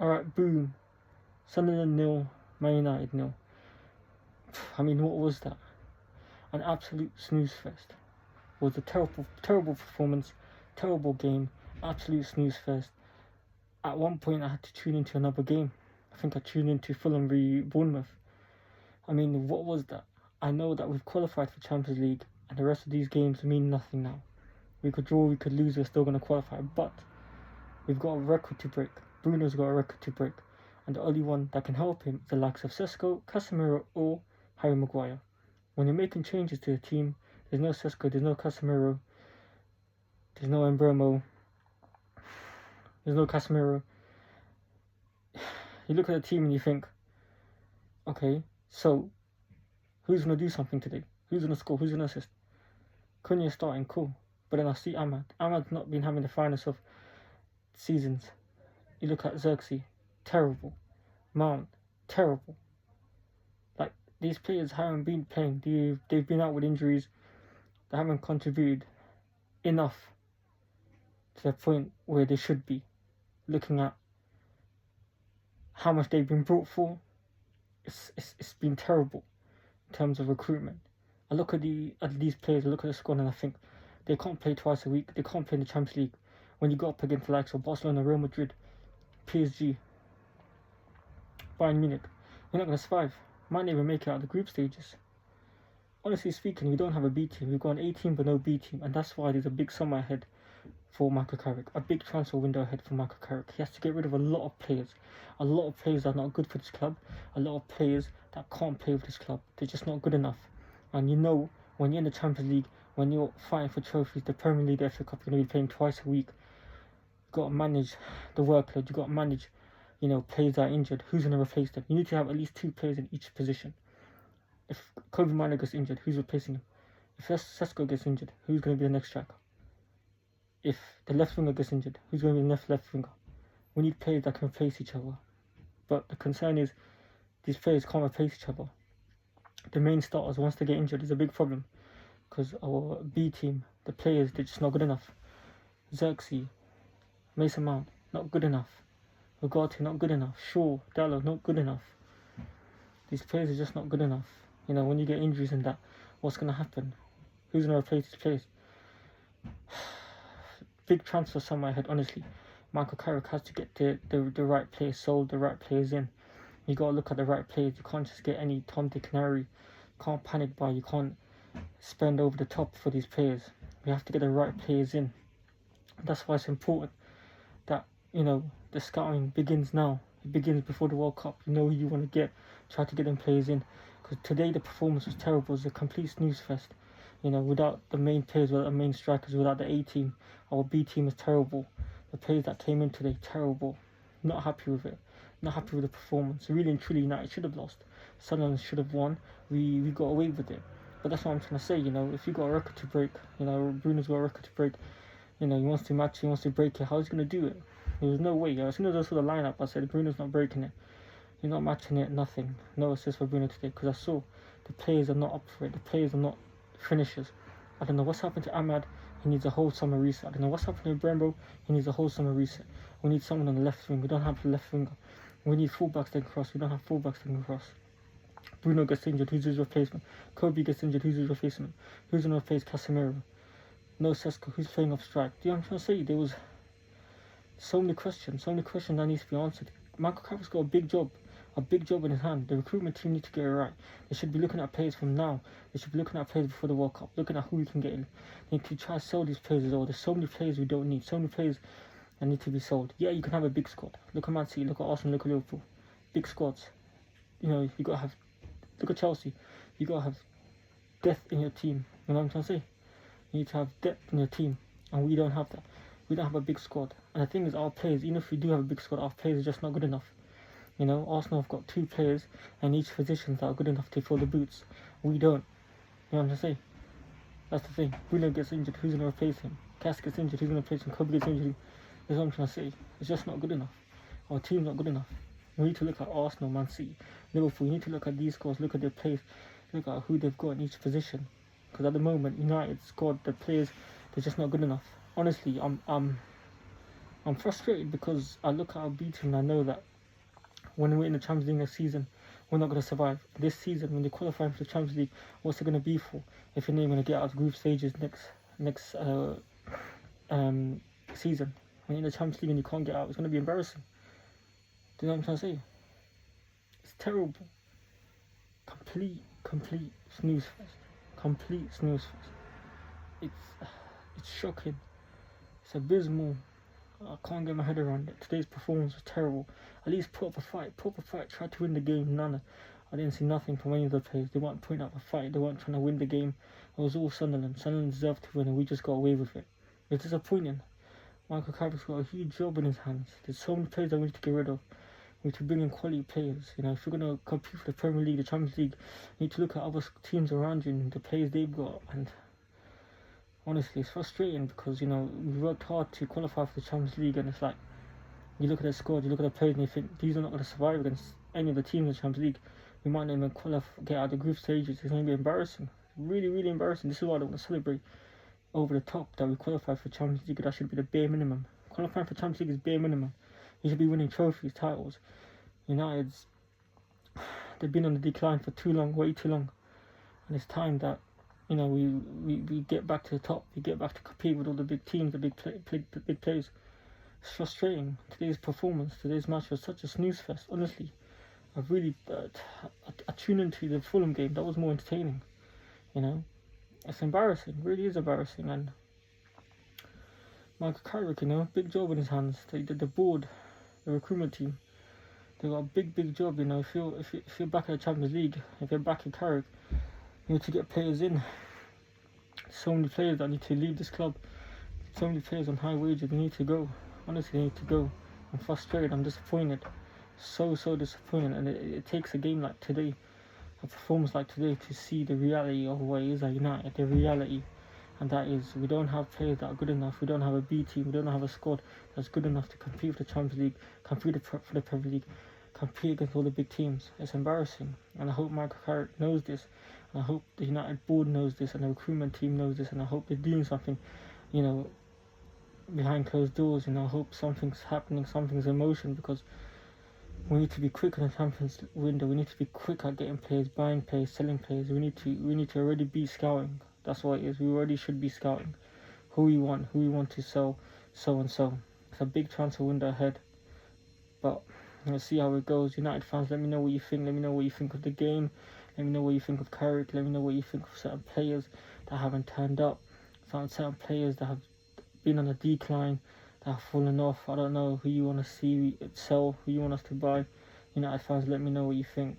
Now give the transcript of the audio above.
Alright, boom. Sunderland 0, Man United 0. I mean, what was that? An absolute Snoozefest. It was a terrible performance, terrible game, absolute Snoozefest. At one point, I had to tune into another game. I think I tuned into Fulham v Bournemouth. I mean, what was that? I know that we've qualified for Champions League, and the rest of these games mean nothing now. We could draw, we could lose, we're still going to qualify, but we've got a record to break. Bruno's got a record to break, and the only one that can help him is the likes of Sesko, Casemiro, or Harry Maguire. When you're making changes to the team, there's no Sesko, there's no Casemiro, there's no Mbeumo, there's no Casemiro. You look at the team and you think, okay, so who's going to do something today? Who's going to score? Who's going to assist? Cunha starting, cool. But then I see Ahmad. Ahmad's not been having the finest of seasons. You look at Xerxes, terrible. Mount, terrible. Like, these players haven't been playing. They've been out with injuries. They haven't contributed enough to the point where they should be. Looking at how much they've been brought for, it's been terrible in terms of recruitment. I look at these players, I look at the squad, and I think they can't play twice a week. They can't play in the Champions League. When you go up against the likes of Barcelona, Real Madrid, PSG, Bayern Munich, you're not going to survive. Might not even make it out of the group stages. Honestly speaking, we don't have a B team. We've got an A team but no B team, and that's why there's a big summer ahead for Michael Carrick, a big transfer window ahead for Michael Carrick. He has to get rid of a lot of players that are not good for this club, a lot of players that can't play with this club. They're just not good enough. And you know, when you're in the Champions League, when you're fighting for trophies, the Premier League, the FA Cup, you're going to be playing twice a week. You've got to manage the workload. You've got to manage, players that are injured. Who's going to replace them? You need to have at least 2 players in each position. If Kobe Mino gets injured, who's replacing him? If Sesko gets injured, who's going to be the next striker? If the left winger gets injured, who's going to be the next left winger? We need players that can replace each other. But the concern is, these players can't replace each other. The main starters, once they get injured, is a big problem. Because our B team, the players, they're just not good enough. Xerxes, Mason Mount, not good enough. Ugarte, not good enough. Shaw, Dallo, not good enough. These players are just not good enough. When you get injuries and that, what's going to happen? Who's going to replace these players? Big transfer somewhere ahead, honestly. Michael Carrick has to get the right players sold, the right players in. You got to look at the right players. You can't just get any Tom, Dick, and Harry. You can't panic buy. You can't spend over the top for these players. We have to get the right players in. That's why it's important that, the scouting begins now. It begins before the World Cup. You know who you want to get. Try to get them players in. Because today the performance was terrible. It was a complete snooze fest. Without the main players, without the main strikers, without the A team, our B team is terrible. The players that came in today, terrible. Not happy with it. Not happy with the performance. Really and truly, United should have lost. Sunderland should have won. We got away with it. But that's what I'm trying to say. If you got a record to break, Bruno's got a record to break. He wants to match. He wants to break it. How's he gonna do it? There was no way. As soon as I saw the lineup, I said Bruno's not breaking it. He's not matching it. Nothing. No assist for Bruno today because I saw the players are not up for it. The players are not finishers. I don't know what's happened to Ahmad. He needs a whole summer reset. I don't know what's happened to Brembo. He needs a whole summer reset. We need someone on the left wing. We don't have the left winger. We need fullbacks that can cross. We don't have fullbacks that can cross. Bruno gets injured. Who's his replacement? Kobe gets injured. Who's his replacement? Who's going to replace Casemiro? No Sesko. Who's playing off strike? Do you know what I'm trying to say? There was so many questions that need to be answered. Michael Carrick's got a big job in his hand. The recruitment team need to get it right. They should be looking at players from now. They should be looking at players before the World Cup, looking at who we can get in. They need to try to sell these players as well. There's so many players we don't need, so many players that need to be sold. Yeah, you can have a big squad. Look at Man City, look at Arsenal, look at Liverpool. Big squads. You got to have, look at Chelsea. You got to have depth in your team. You know what I'm trying to say? You need to have depth in your team, and we don't have that. We don't have a big squad. And the thing is, our players, even if we do have a big squad, our players are just not good enough. Arsenal have got 2 players in each position that are good enough to fill the boots. We don't. You know what I'm trying to say? That's the thing. Bruno gets injured, who's going to replace him? Cass gets injured, who's going to replace him? Kobe gets injured, that's what I'm trying to say. It's just not good enough. Our team's not good enough. We need to look at Arsenal, Man City, Liverpool. You need to look at these scores, look at their players, look at who they've got in each position. Because at the moment, United squad, the players, they're just not good enough. Honestly, I'm I'm frustrated because I look at our B team and I know that when we're in the Champions League next season, we're not going to survive. This season, when they qualify for the Champions League, what's it going to be for? If you're not going to get out of group stages next season, when you're in the Champions League and you can't get out, it's going to be embarrassing. Do you know what I'm trying to say? It's terrible. Complete snooze fest. Complete snooze fest. It's shocking. It's abysmal. I can't get my head around it. Today's performance was terrible. At least put up a fight. Tried to win the game. None. I didn't see nothing from any of the players. They weren't putting up a fight. They weren't trying to win the game. It was all Sunderland. Sunderland deserved to win and we just got away with it. It's disappointing. Michael Carrick's got a huge job in his hands. There's so many players that we need to get rid of. We need to bring in quality players. You know, if you're going to compete for the Premier League, the Champions League, you need to look at other teams around you and the players they've got. And honestly, it's frustrating because, you know, we worked hard to qualify for the Champions League and it's like, you look at the squad, you look at the players and you think, these are not going to survive against any of the teams in the Champions League. We might not even get out of the group stages. It's going to be embarrassing. Really, really embarrassing. This is why I don't want to celebrate over the top that we qualified for Champions League. That should be the bare minimum. Qualifying for Champions League is bare minimum. You should be winning trophies, titles. United's, they've been on the decline for too long, way too long. And it's time that, you know, we get back to the top. We get back to compete with all the big teams, the big players. It's frustrating. Today's performance, today's match was such a snooze fest. Honestly, I tuned into the Fulham game. That was more entertaining. You know, it's embarrassing. It really is embarrassing. And Michael Carrick, you know, big job in his hands. The board, the recruitment team, they got a big job. You know, if you're back at the Champions League, if you're back in Carrick, you need to get players in. So many players that need to leave this club. So many players on high wages. They need to go. Honestly, they need to go. I'm frustrated. I'm disappointed. So disappointed. And it takes a game like today, a performance like today, to see the reality of what it is at United. The reality. And that is, we don't have players that are good enough. We don't have a B team. We don't have a squad that's good enough to compete for the Champions League, compete for the Premier League, compete against all the big teams. It's embarrassing. And I hope Michael Carrick knows this. And I hope the United board knows this and the recruitment team knows this. And I hope they're doing something, you know, behind closed doors. You know, I hope something's happening, something's in motion, because we need to be quick in the Champions window. We need to be quick at getting players, buying players, selling players. We need to already be scouting. That's what it is. We already should be scouting who we want to sell, so and so. It's a big transfer window ahead, but let's see how it goes. United fans, let me know what you think. Let me know what you think of the game. Let me know what you think of Carrick. Let me know what you think of certain players that haven't turned up. Certain players that have been on a decline, that have fallen off. I don't know who you want to see sell, who you want us to buy. United fans, let me know what you think.